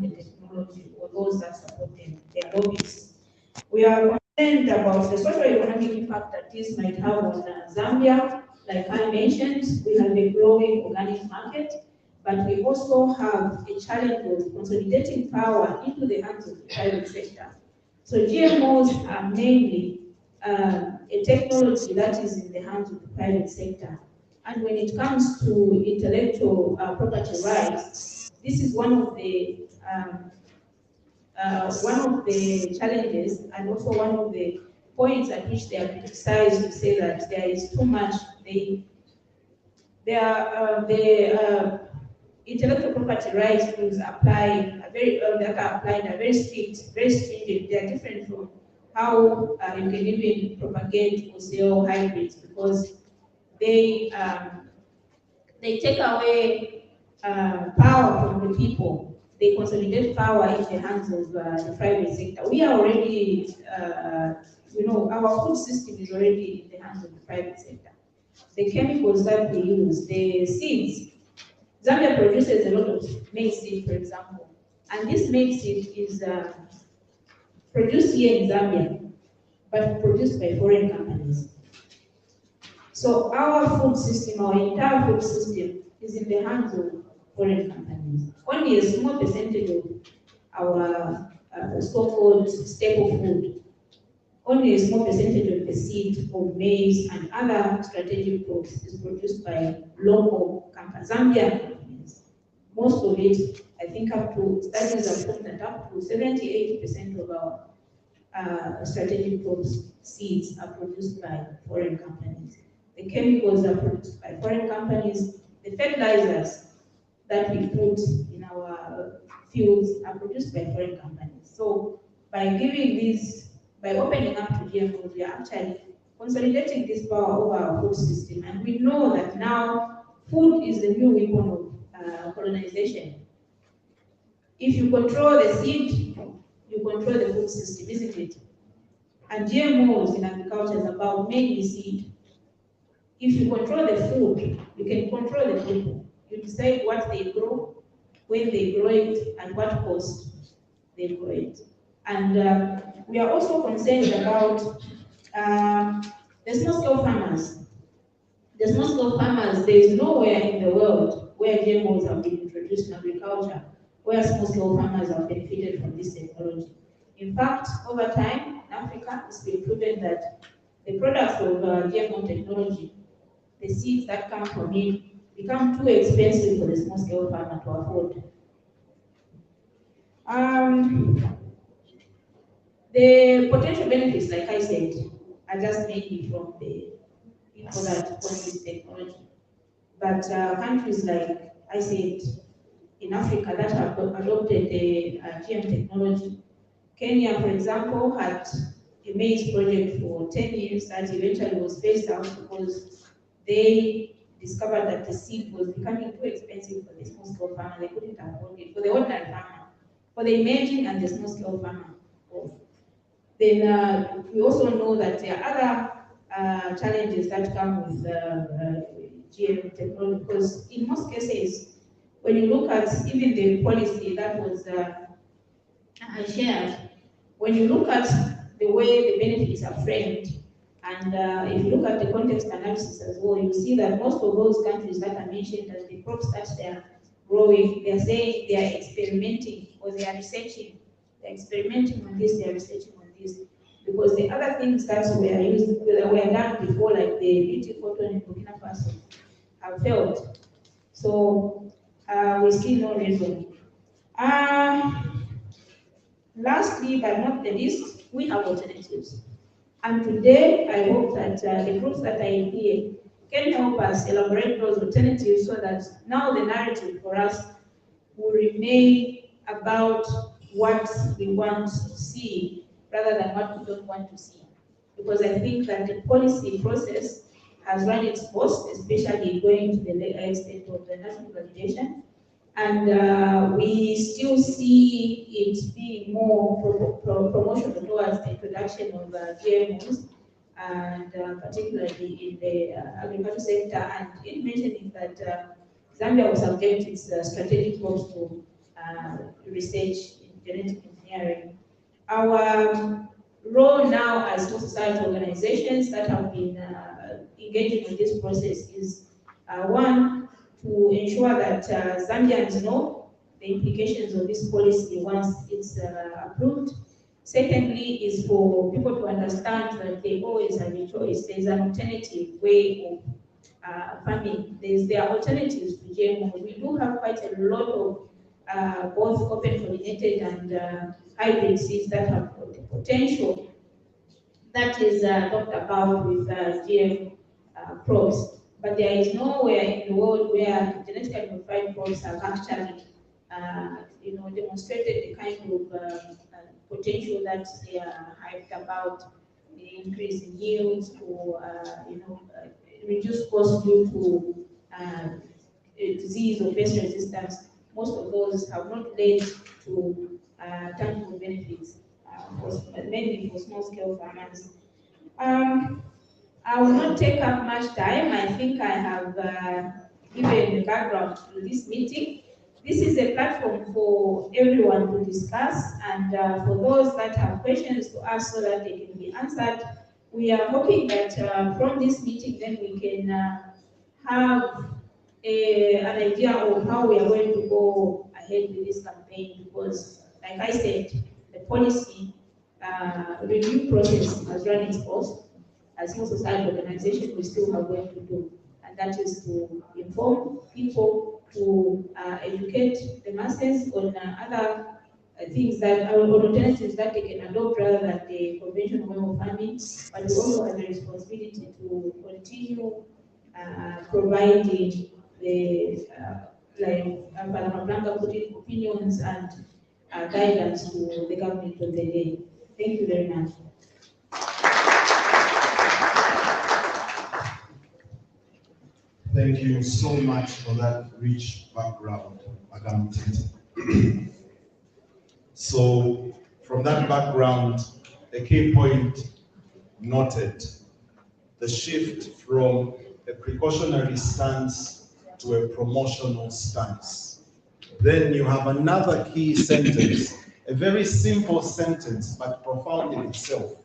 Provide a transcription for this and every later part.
the technology or those that support them, their lobbies. We are concerned about the socio-economic impact that this might have on Zambia. Like I mentioned, we have a growing organic market, but we also have a challenge of consolidating power into the hands of the private sector. So GMOs are mainly a technology that is in the hands of the private sector. And when it comes to intellectual property rights, this is one of the challenges and also one of the points at which they are criticized to say that there is too much. Intellectual property rights rules apply that are applied are very strict, very stringent. They are different from how you can even propagate or sell hybrids because they take away power from the people. They consolidate power in the hands of the private sector. We are already, our food system is already in the hands of the private sector. The chemicals that we use, the seeds. Zambia produces a lot of maize seed, for example, and this maize seed is produced here in Zambia, but produced by foreign companies. So our food system, our entire food system, is in the hands of foreign companies. Only a small percentage of our so-called staple food, only a small percentage of the seed of maize and other strategic crops is produced by local companies, Zambian companies. Most of it, I think studies have shown that up to 70-80% of our strategic crops seeds are produced by foreign companies. The chemicals are produced by foreign companies. The fertilizers that we put in our fields are produced by foreign companies. So by opening up to GMOs, we are actually consolidating this power over our food system. And we know that now food is the new weapon of colonization. If you control the seed, you control the food system, isn't it? And GMOs in agriculture is about mainly seed. If you control the food, you can control the people. You decide what they grow, when they grow it, and what cost they grow it. And we are also concerned about the small-scale farmers. The small-scale farmers, there is nowhere in the world where GMOs have been introduced in agriculture where small-scale farmers have benefited from this technology. In fact, over time in Africa, it's been proven that the products of GMO technology, the seeds that come from it, become too expensive for the small-scale farmer to afford. The potential benefits, like I said, are just mainly from the people that want this technology. But countries like I said, in Africa that have adopted the GM technology, Kenya, for example, had a maize project for 10 years that eventually was phased out because they discovered that the seed was becoming too expensive for the small-scale farmer. They couldn't afford it for the ordinary farmer, for the emerging and the small-scale farmer. Then we also know that there are other challenges that come with GM technology, because in most cases, when you look at even the policy that was shared, when you look at the way the benefits are framed, and if you look at the context analysis as well, you see that most of those countries that I mentioned, that the crops that they are growing, they are saying they are experimenting or they are researching. They are experimenting on this, they are researching on this. Because the other things that were done before, like the beauty cotton in Burkina Faso, have failed. So we see no reason. Lastly, but not the least, we have alternatives. And today, I hope that the groups that are in here can help us elaborate those alternatives so that now the narrative for us will remain about what we want to see rather than what we don't want to see. Because I think that the policy process has run its course, especially going to the extent of the national validation. And we still see it being more promotional towards the introduction of GMOs, and particularly in the agriculture sector. And it mentioned that Zambia will subject its strategic crops to research in genetic engineering. Our role now as civil society organizations that have been engaging in this process is one, to ensure that Zambians know the implications of this policy once it's approved. Secondly, is for people to understand that they always have a choice. There's an alternative way of farming. There are alternatives to GMO. We do have quite a lot of both open pollinated and hybrid seeds that have got the potential that is talked about with GM crops. But there is nowhere in the world where genetically modified crops have actually demonstrated the kind of potential that they are hyped about, the increase in yields or reduced cost due to disease or pest resistance. Most of those have not led to tangible benefits, mainly for small-scale farmers. I will not take up much time. I think I have given the background to this meeting. This is a platform for everyone to discuss, and for those that have questions to ask so that they can be answered. We are hoping that from this meeting, then we can have an idea of how we are going to go ahead with this campaign, because, like I said, the policy review process has run its course. As civil society organization, we still have work to do, and that is to inform people, to educate the masses on other things that are alternatives that they can adopt rather than the conventional way of farming. But we also have a responsibility to continue providing the Panama Blanca opinions and guidance to the government of the day. Thank you very much. Thank you so much for that rich background, Madam Titi. So, from that background, a key point noted, the shift from a precautionary stance to a promotional stance. Then you have another key sentence, a very simple sentence, but profound in itself.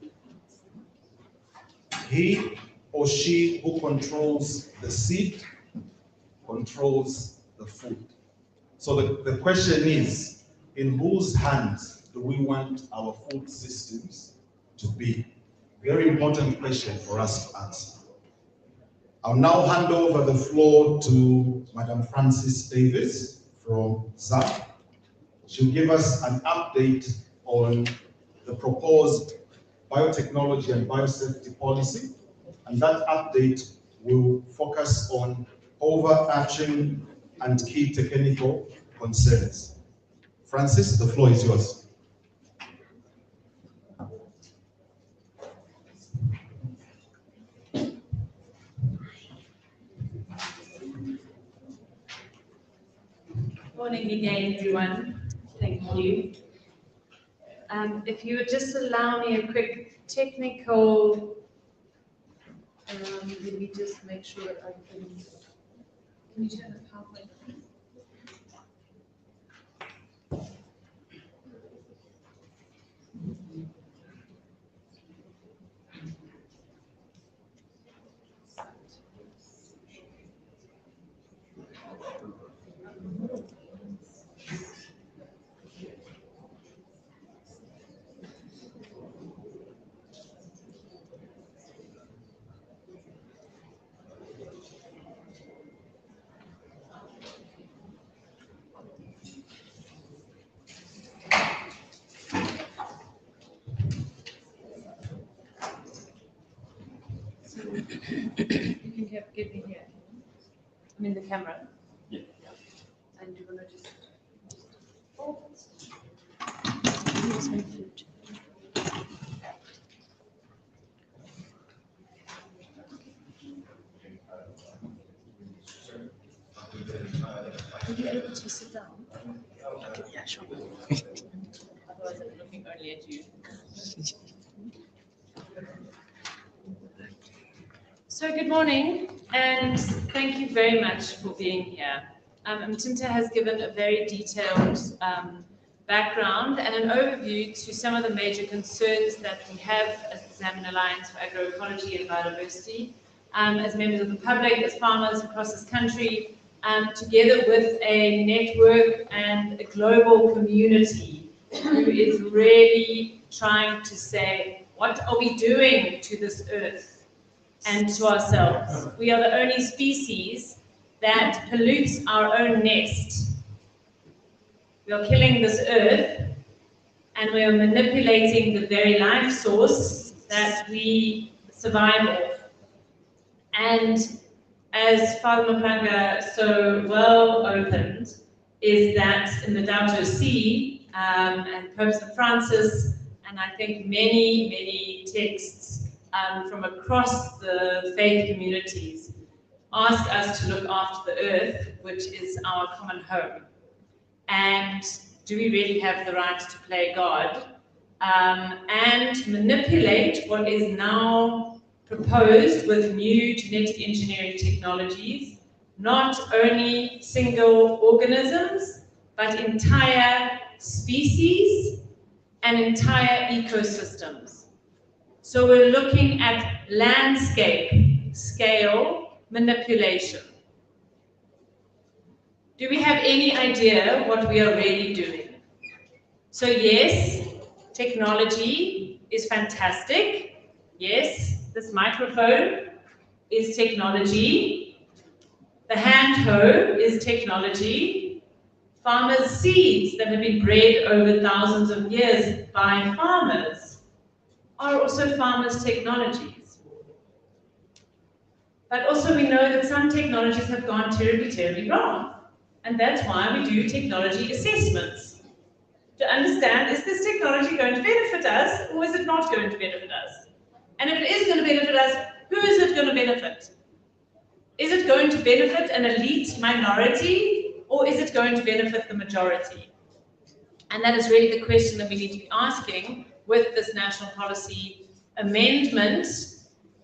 He or she who controls the seed controls the food. So the question is, in whose hands do we want our food systems to be? Very important question for us to answer. I'll now hand over the floor to Madam Frances Davis from Zaab. She'll give us an update on the proposed Biotechnology and Biosafety Policy, and that update will focus on overarching and key technical concerns. Francis, the floor is yours. Morning again, everyone. Thank you. If you would just allow me a quick technical, let me just make sure that I can you turn the PowerPoint on? You can give me here. I mean the camera. Yeah. And you're gonna just. Here's my food. Are you able to sit down? Okay, yeah, sure. Otherwise, I'm looking only at you. So good morning, and thank you very much for being here. Mtinta has given a very detailed background and an overview to some of the major concerns that we have as the Zambian Alliance for Agroecology and Biodiversity, as members of the public, as farmers across this country, together with a network and a global community who is really trying to say, what are we doing to this earth and to ourselves? We are the only species that pollutes our own nest. We are killing this earth and we are manipulating the very life source that we survive off. And as Father Maplanga so well opened, is that in the Laudato Si and Pope St. Francis, and I think many texts from across the faith communities, ask us to look after the earth, which is our common home. And do we really have the right to play God and manipulate what is now proposed with new genetic engineering technologies, not only single organisms, but entire species and entire ecosystems. So we're looking at landscape scale manipulation. Do we have any idea what we are really doing? So yes, technology is fantastic. Yes, this microphone is technology. The hand hoe is technology. Farmers' seeds that have been bred over thousands of years by farmers are also farmers' technologies. But also we know that some technologies have gone terribly wrong. And that's why we do technology assessments. To understand, is this technology going to benefit us or is it not going to benefit us? And if it is going to benefit us, who is it going to benefit? Is it going to benefit an elite minority or is it going to benefit the majority? And that is really the question that we need to be asking with this national policy amendment,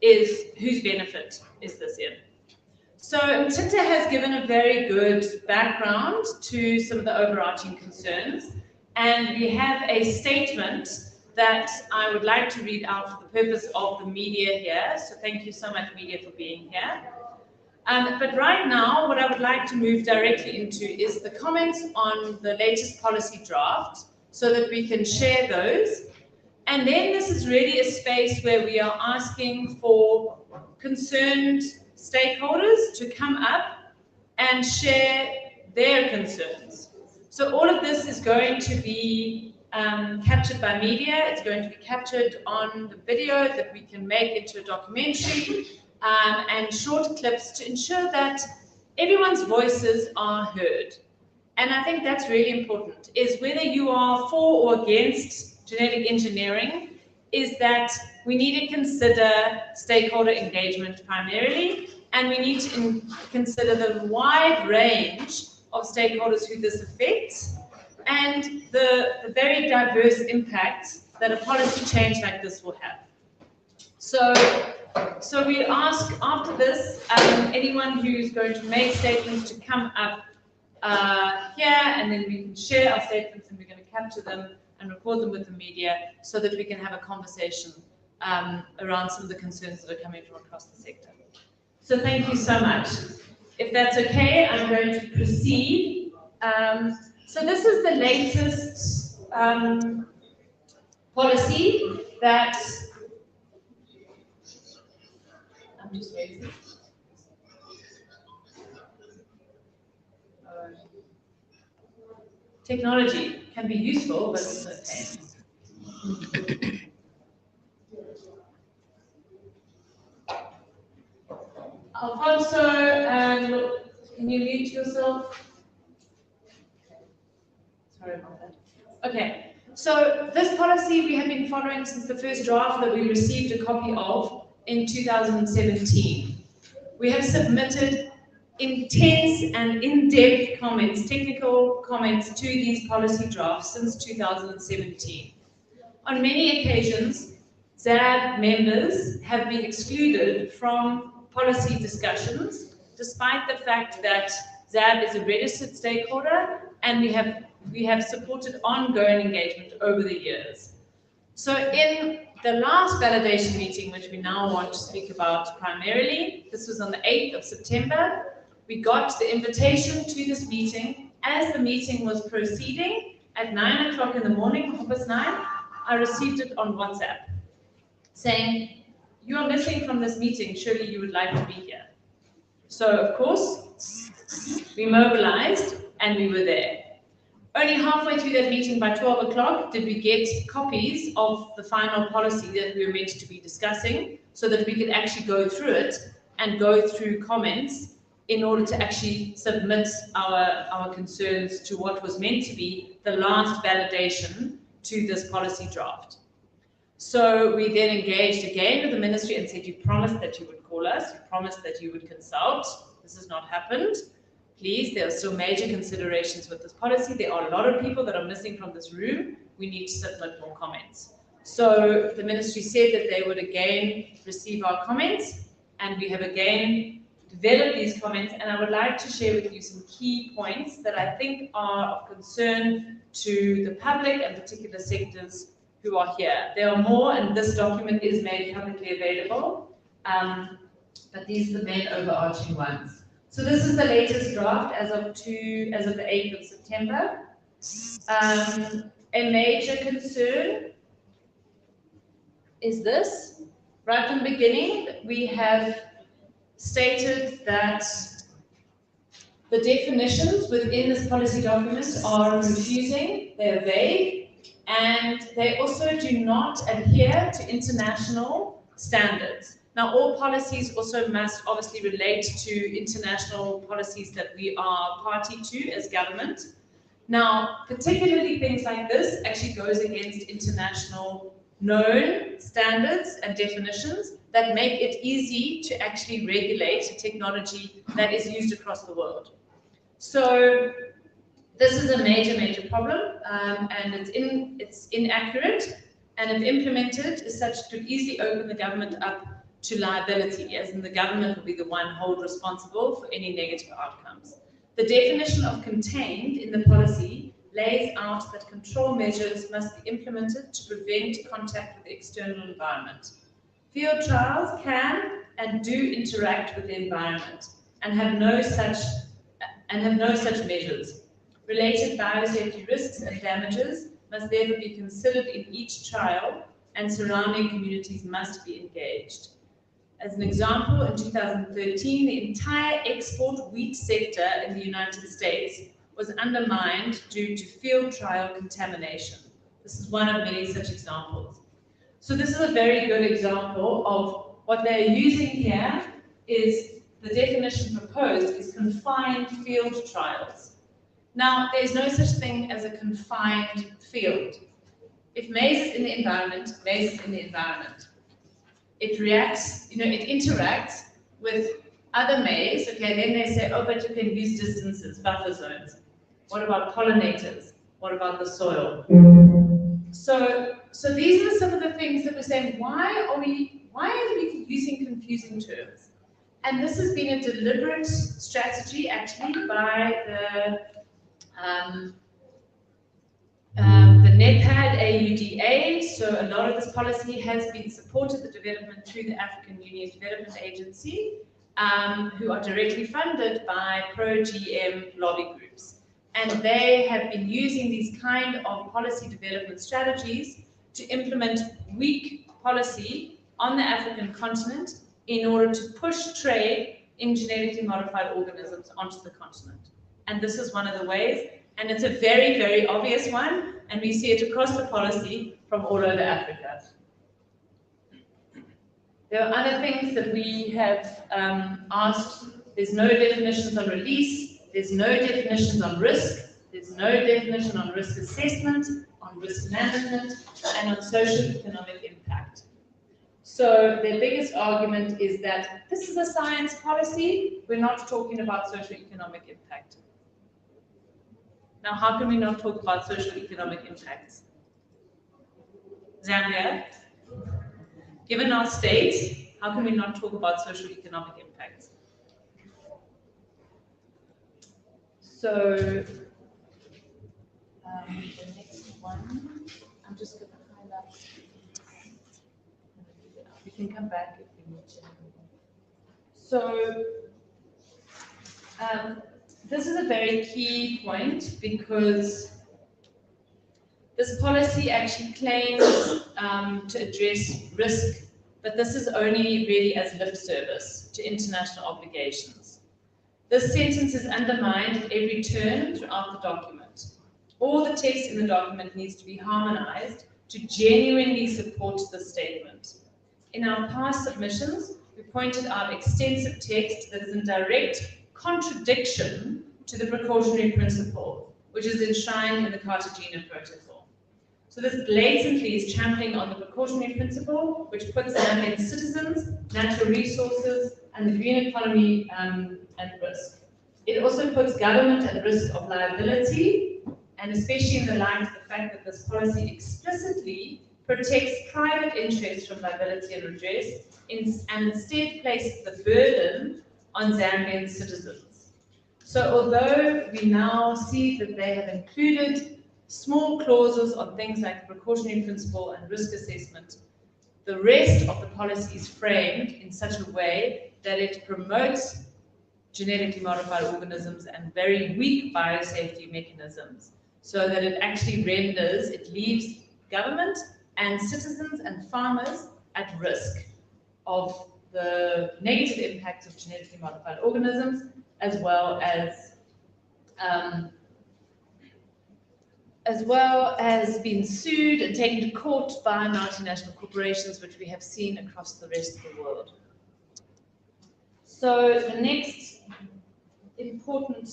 is whose benefit is this in? So Mtinta has given a very good background to some of the overarching concerns, and we have a statement that I would like to read out for the purpose of the media here. So thank you so much, media, for being here. But right now, what I would like to move directly into is the comments on the latest policy draft so that we can share those. And then this is really a space where we are asking for concerned stakeholders to come up and share their concerns. So all of this is going to be captured by media. It's going to be captured on the video that we can make into a documentary and short clips to ensure that everyone's voices are heard. And I think that's really important, is whether you are for or against genetic engineering, is that we need to consider stakeholder engagement primarily, and we need to consider the wide range of stakeholders who this affects, and the very diverse impact that a policy change like this will have. So we ask after this, anyone who's going to make statements to come up here, and then we can share our statements and we're going to capture them and record them with the media so that we can have a conversation around some of the concerns that are coming from across the sector. So thank you so much. If that's okay, I'm going to proceed. So this is the latest policy that I'm just waiting. Technology can be useful, but also a pain. Alfonso, can you mute yourself? Sorry about that. Okay, so this policy we have been following since the first draft that we received a copy of in 2017. We have submitted intense and in-depth comments, technical comments to these policy drafts since 2017. On many occasions, Zaab members have been excluded from policy discussions, despite the fact that Zaab is a registered stakeholder, and we have supported ongoing engagement over the years. So in the last validation meeting, which we now want to speak about primarily, this was on the 8th of September, we got the invitation to this meeting. As the meeting was proceeding, at 9 o'clock in the morning, 9:30, I received it on WhatsApp, saying, "You are missing from this meeting, surely you would like to be here." So of course, we mobilized and we were there. Only halfway through that meeting, by 12 o'clock, did we get copies of the final policy that we were meant to be discussing, so that we could actually go through it and go through comments in order to actually submit our concerns to what was meant to be the last validation to this policy draft. So we then engaged again with the ministry and said, "You promised that you would call us, you promised that you would consult. This has not happened. Please, there are still major considerations with this policy. There are a lot of people that are missing from this room. We need to submit more comments." So the ministry said that they would again receive our comments, and we have again developed these comments, and I would like to share with you some key points that I think are of concern to the public and particular sectors who are here. There are more, and this document is made publicly available, but these are the main overarching ones. So this is the latest draft as of the 8th of September. A major concern is this. Right from the beginning, we have stated that the definitions within this policy document are confusing, they're vague, and they also do not adhere to international standards. Now, all policies also must obviously relate to international policies that we are party to as government. Now, particularly things like this actually goes against international known standards and definitions that make it easy to actually regulate technology that is used across the world. So this is a major problem, and it's inaccurate, and if implemented as such, it could easily open the government up to liability, as in the government will be the one held responsible for any negative outcomes. The definition of contained in the policy lays out that control measures must be implemented to prevent contact with the external environment. Field trials can and do interact with the environment and have no such measures. Related biosafety risks and damages must therefore be considered in each trial, and surrounding communities must be engaged. As an example, in 2013, the entire export wheat sector in the United States was undermined due to field trial contamination. This is one of many such examples. So this is a very good example of what they're using here is the definition proposed is confined field trials. Now, there's no such thing as a confined field. If maize is in the environment, maize is in the environment. It reacts, it interacts with other maize, okay, then they say, oh, but you can use distances, buffer zones. What about pollinators? What about the soil? So these are some of the things that we're saying, why are we using confusing terms? And this has been a deliberate strategy actually by the NEPAD AUDA, so a lot of this policy has been supported, the development through the African Union Development Agency, who are directly funded by pro-GM lobby groups. And they have been using these kind of policy development strategies to implement weak policy on the African continent in order to push trade in genetically modified organisms onto the continent. And this is one of the ways, and it's a very, very obvious one, and we see it across the policy from all over Africa. There are other things that we have asked. There's no definitions on release, there's no definitions on risk, there's no definition on risk assessment, on risk management, and on social economic impact. So their biggest argument is that this is a science policy, we're not talking about social economic impact. Now, how can we not talk about social economic impacts? Zambia, given our state, how can we not talk about social economic impacts? So the next one, I'm just going to highlight. We can come back if we need to. So this is a very key point because this policy actually claims to address risk, but this is only really as lip service to international obligations. This sentence is undermined at every turn throughout the document. All the text in the document needs to be harmonized to genuinely support this statement. In our past submissions, we pointed out extensive text that is in direct contradiction to the precautionary principle, which is enshrined in the Cartagena Protocol. So this blatantly is trampling on the precautionary principle, which puts Zambian citizens, natural resources, and the green economy at risk. It also puts government at risk of liability, and especially in the light of the fact that this policy explicitly protects private interests from liability and redress, and instead places the burden on Zambian citizens. So although we now see that they have included small clauses on things like the precautionary principle and risk assessment, the rest of the policy is framed in such a way that it promotes genetically modified organisms and very weak biosafety mechanisms, so that it actually renders, it leaves government and citizens and farmers at risk of the negative impacts of genetically modified organisms, as well as being sued and taken to court by multinational corporations, which we have seen across the rest of the world. So the next important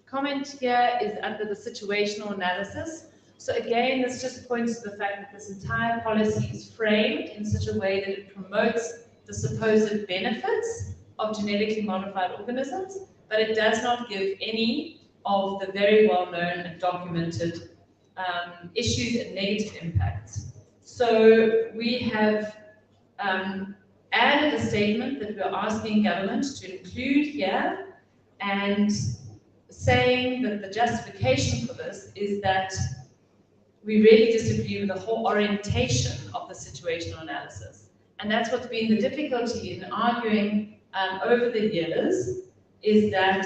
comment here is under the situational analysis. So again, this just points to the fact that this entire policy is framed in such a way that it promotes the supposed benefits of genetically modified organisms, but it does not give any of the very well-known and documented issues and negative impacts. So we have added a statement that we're asking government to include here, and saying that the justification for this is that we really disagree with the whole orientation of the situational analysis. And that's what's been the difficulty in arguing over the years, is that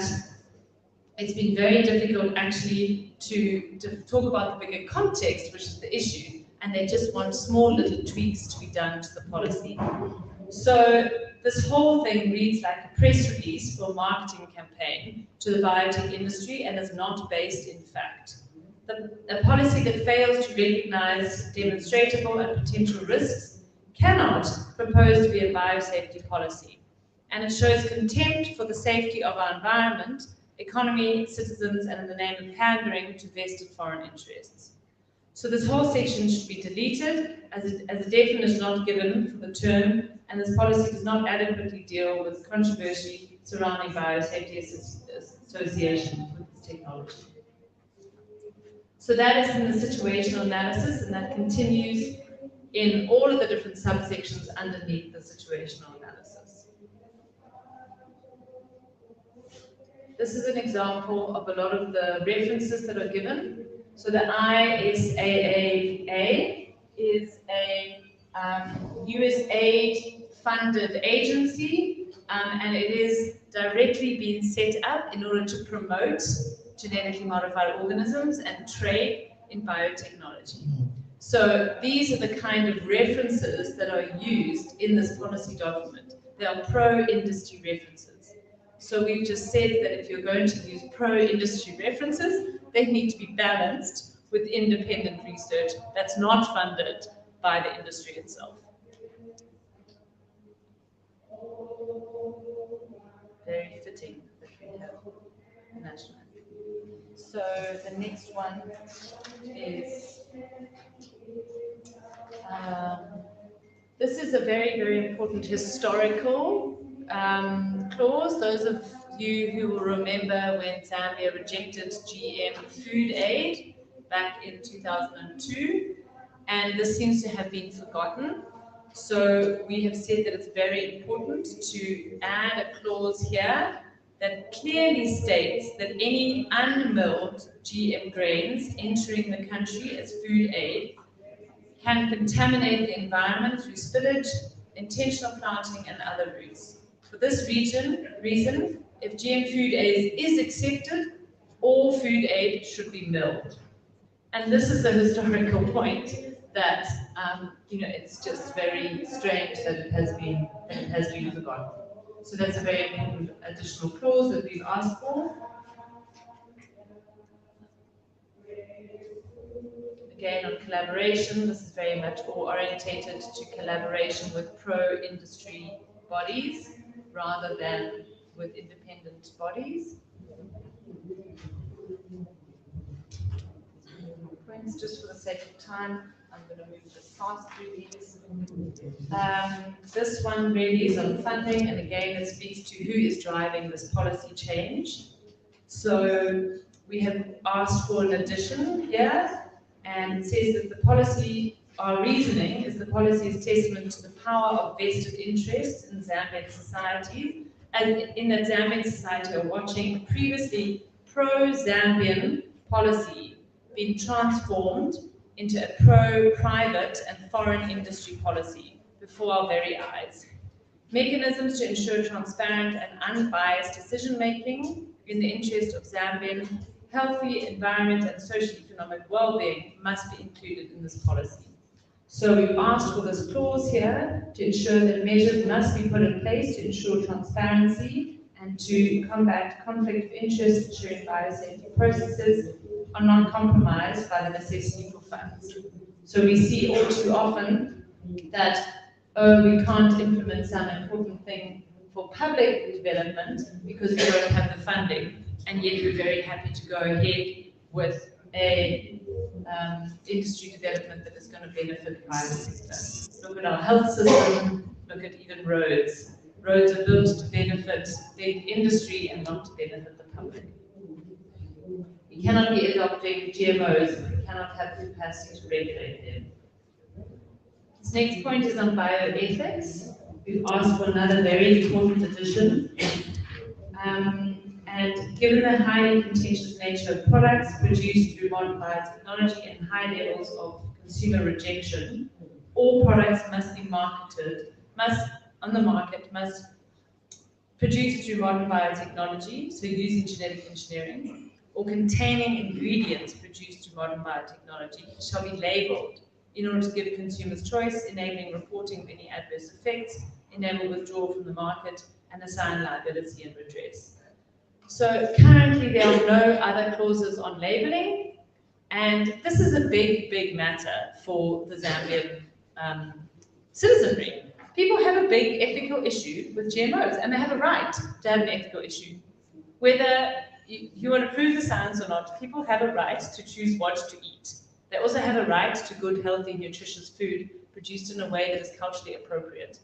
it's been very difficult actually to talk about the bigger context, which is the issue, and they just want small little tweaks to be done to the policy. So this whole thing reads like a press release for a marketing campaign to the biotech industry and is not based in fact. A policy that fails to recognize demonstrable and potential risks cannot propose to be a biosafety policy. And it shows contempt for the safety of our environment, economy, citizens, and in the name of pandering to vested foreign interests. So this whole section should be deleted, as a definition is not given for the term, and this policy does not adequately deal with controversy surrounding biosafety association with this technology. So that is in the situational analysis, and that continues in all of the different subsections underneath the situational analysis. This is an example of a lot of the references that are given. So the ISAAA is a USAID-funded agency, and it is directly being set up in order to promote genetically modified organisms and trade in biotechnology. So these are the kind of references that are used in this policy document. They are pro-industry references. So we've just said that if you're going to use pro-industry references, they need to be balanced with independent research that's not funded by the industry itself. Very fitting that we have national. So the next one is, this is a very, very important historical clause. Those of you who will remember when Zambia rejected GM food aid back in 2002, and this seems to have been forgotten. So we have said that it's very important to add a clause here that clearly states that any unmilled GM grains entering the country as food aid can contaminate the environment through spillage, intentional planting, and other routes. For this reason, if GM food aid is accepted, all food aid should be milled. And this is the historical point that it's just very strange that it has been forgotten. So that's a very important additional clause that we've asked for. Again, on collaboration, this is very much more orientated to collaboration with pro-industry bodies rather than with independent bodies. Points, just for the sake of time, I'm going to move this fast through these. This one really is on funding, and again, it speaks to who is driving this policy change. So we have asked for an addition here, and it says that the policy, our reasoning is the policy is testament to the power of vested interests in Zambian society, and in that Zambian society are watching previously pro-Zambian policy being transformed into a pro-private and foreign industry policy before our very eyes. Mechanisms to ensure transparent and unbiased decision-making in the interest of Zambian healthy environment and socio-economic well-being must be included in this policy. So we've asked for this clause here to ensure that measures must be put in place to ensure transparency and to combat conflict of interest, ensuring biosafety processes are not compromised by the necessity for funds. So we see all too often that, we can't implement some important thing for public development because we don't have the funding, and yet we're very happy to go ahead with a industry development that is going to benefit private sector. Look at our health system, look at even roads. Roads are built to benefit the industry and not to benefit the public. We cannot be adopting GMOs if we cannot have the capacity to regulate them. This next point is on bioethics. We've asked for another very important addition. And given the highly contentious nature of products produced through modern biotechnology and high levels of consumer rejection, all products must be on the market must produced through modern biotechnology, so using genetic engineering, or containing ingredients produced through modern biotechnology shall be labeled in order to give consumers choice, enabling reporting of any adverse effects, enable withdrawal from the market, and assign liability and redress. So currently there are no other clauses on labeling, and this is a big, big matter for the Zambian citizenry. People have a big ethical issue with GMOs, and they have a right to have an ethical issue. Whether you want to prove the science or not, people have a right to choose what to eat. They also have a right to good, healthy, nutritious food produced in a way that is culturally appropriate.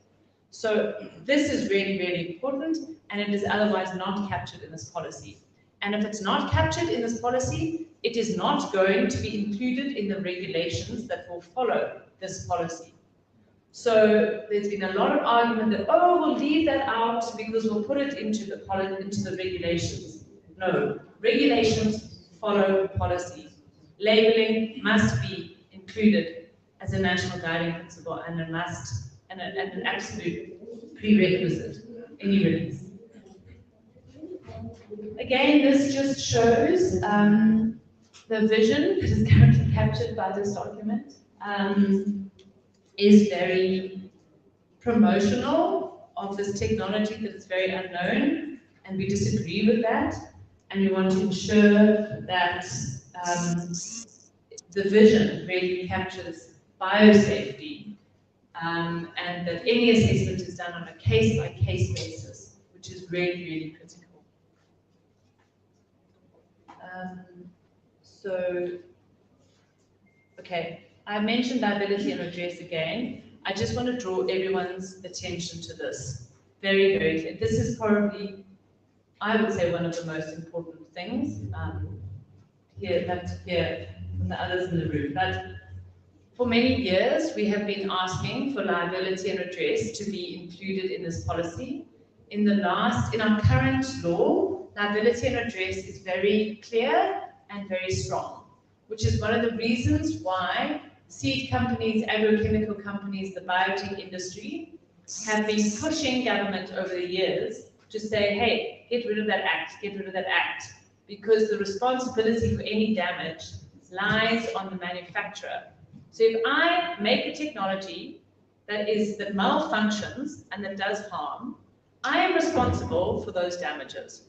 So this is really, really important, and it is otherwise not captured in this policy. And if it's not captured in this policy, it is not going to be included in the regulations that will follow this policy. So there's been a lot of argument that, oh, we'll leave that out because we'll put it into the regulations. No, regulations follow policy. Labeling must be included as a national guiding principle and an absolute prerequisite any release. Again, this just shows the vision that is currently captured by this document is very promotional of this technology that is very unknown, and we disagree with that, and we want to ensure that the vision really captures biosafety, and that any assessment is done on a case-by-case basis, which is really, really critical. Okay, I mentioned liability and redress again. I just want to draw everyone's attention to this. Very, very clear. This is probably, I would say, one of the most important things here from the others in the room. But for many years, we have been asking for liability and redress to be included in this policy. in our current law, liability and redress is very clear and very strong, which is one of the reasons why seed companies, agrochemical companies, the biotech industry have been pushing government over the years to say, hey, get rid of that act, get rid of that act, because the responsibility for any damage lies on the manufacturer. So if I make a technology that malfunctions and that does harm, I am responsible for those damages.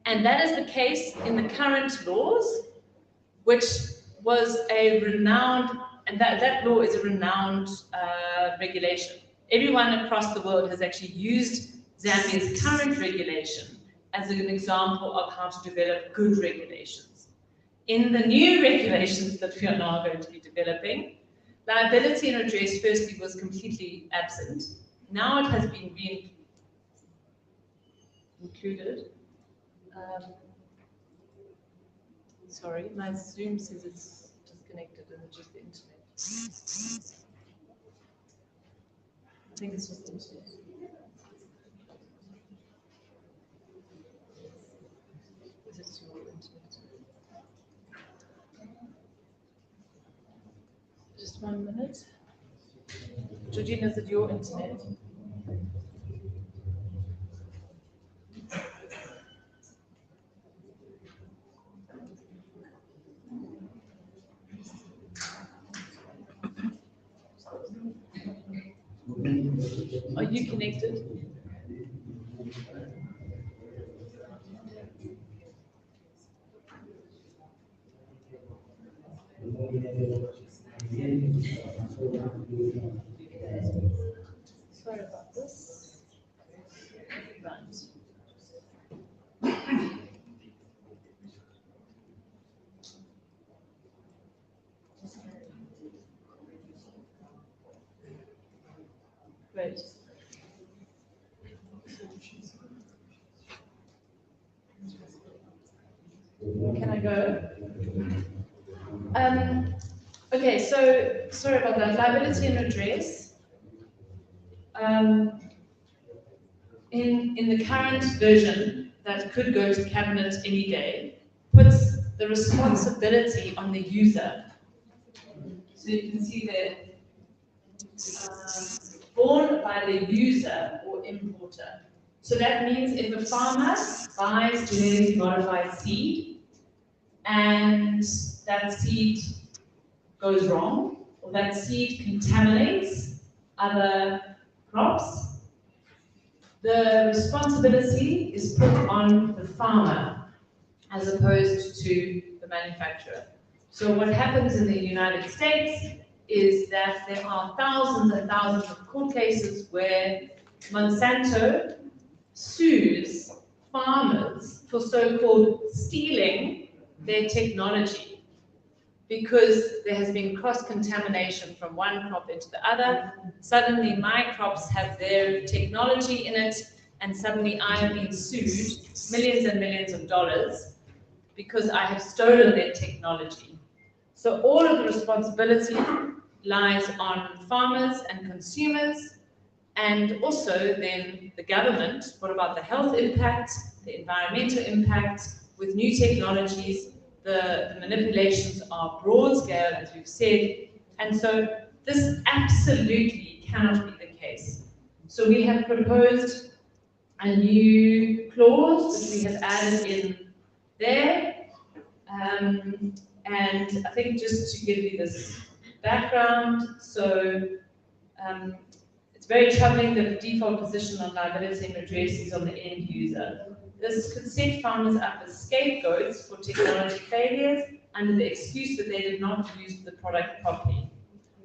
And that is the case in the current laws, which was a renowned, and that law is a renowned regulation. Everyone across the world has actually used Zambia's current regulation as an example of how to develop good regulations. In the new regulations that we are now going to be developing, liability and redress firstly was completely absent. Now it has been included. Sorry, my Zoom says it's disconnected and it's just the internet. I think it's just the internet. Is it your internet? Just 1 minute. Georgina, is it your internet? Are you connected? Sorry about this. Right. Great. Can I go? Okay, so sorry about that. Liability and redress. In the current version that could go to cabinet any day, puts the responsibility on the user. So you can see there, borne by the user or importer. So that means if a farmer buys genetically modified seed and that seed goes wrong, or that seed contaminates other crops, the responsibility is put on the farmer as opposed to the manufacturer. So what happens in the United States is that there are thousands and thousands of court cases where Monsanto sues farmers for so-called stealing their technology, because there has been cross-contamination from one crop into the other. Suddenly my crops have their technology in it, and suddenly I have been sued millions and millions of dollars because I have stolen their technology. So all of the responsibility lies on farmers and consumers, and also then the government. What about the health impact, the environmental impact? With new technologies, the manipulations are broad scale, as we've said, and so this absolutely cannot be the case. So we have proposed a new clause that we have added in there, and I think just to give you this background, so it's very troubling that the default position on liability and redress is on the end user. This could set farmers up as scapegoats for technology failures under the excuse that they did not use the product properly.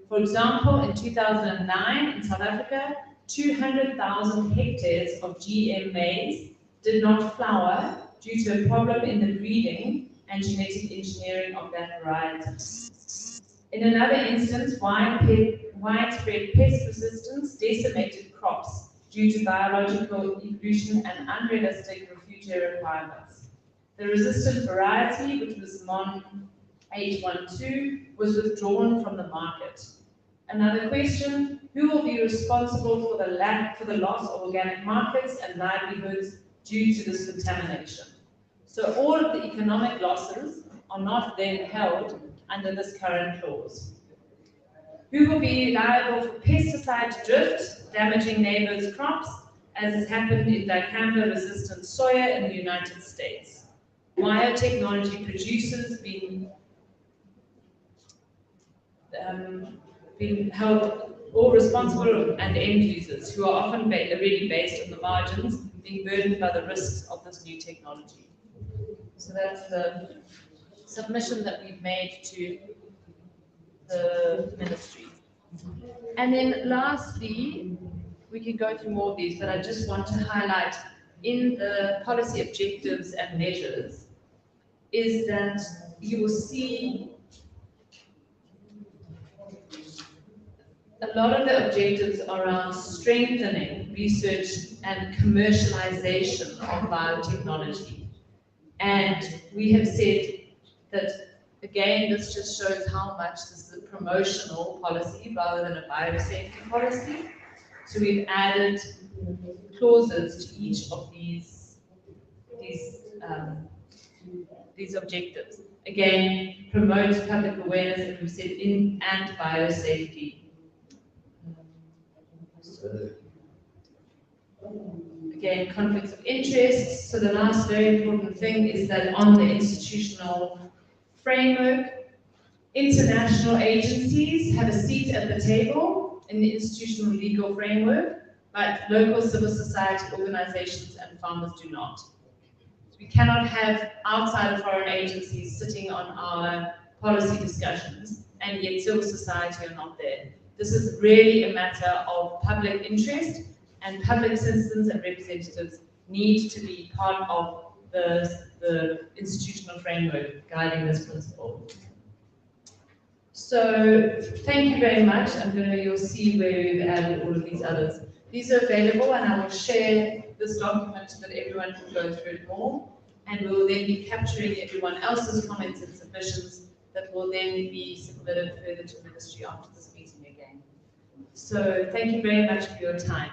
For example, in 2009 in South Africa, 200,000 hectares of GM maize did not flower due to a problem in the breeding and genetic engineering of that variety. In another instance, widespread pest resistance decimated crops due to biological evolution and unrealistic refugee requirements. The resistant variety, which was MON 812, was withdrawn from the market. Another question, who will be responsible for the loss of organic markets and livelihoods due to this contamination? So all of the economic losses are not then held under this current clause. Who will be liable for pesticide drift damaging neighbors' crops, as has happened in dicamba-resistant soya in the United States? Biotechnology producers being held all responsible, and end users who are often already based on the margins being burdened by the risks of this new technology. So that's the submission that we've made to the ministry. And then lastly, we can go through more of these, but I just want to highlight in the policy objectives and measures is that you will see a lot of the objectives around strengthening research and commercialization of biotechnology. And we have said that, again, this just shows how much this is a promotional policy rather than a biosafety policy. So we've added clauses to each of these objectives. Again, promote public awareness, and we've said and biosafety. Again, conflicts of interest. So the last very important thing is that on the institutional framework, international agencies have a seat at the table in the institutional legal framework, but local civil society organizations and farmers do not. So we cannot have outside foreign agencies sitting on our policy discussions, and yet civil society are not there. This is really a matter of public interest, and public citizens and representatives need to be part of the institutional framework guiding this principle. So thank you very much. You'll see where we've added all of these others. These are available, and I will share this document so that everyone can go through it more, and we will then be capturing everyone else's comments and submissions that will then be submitted further to the ministry after this meeting again. So thank you very much for your time.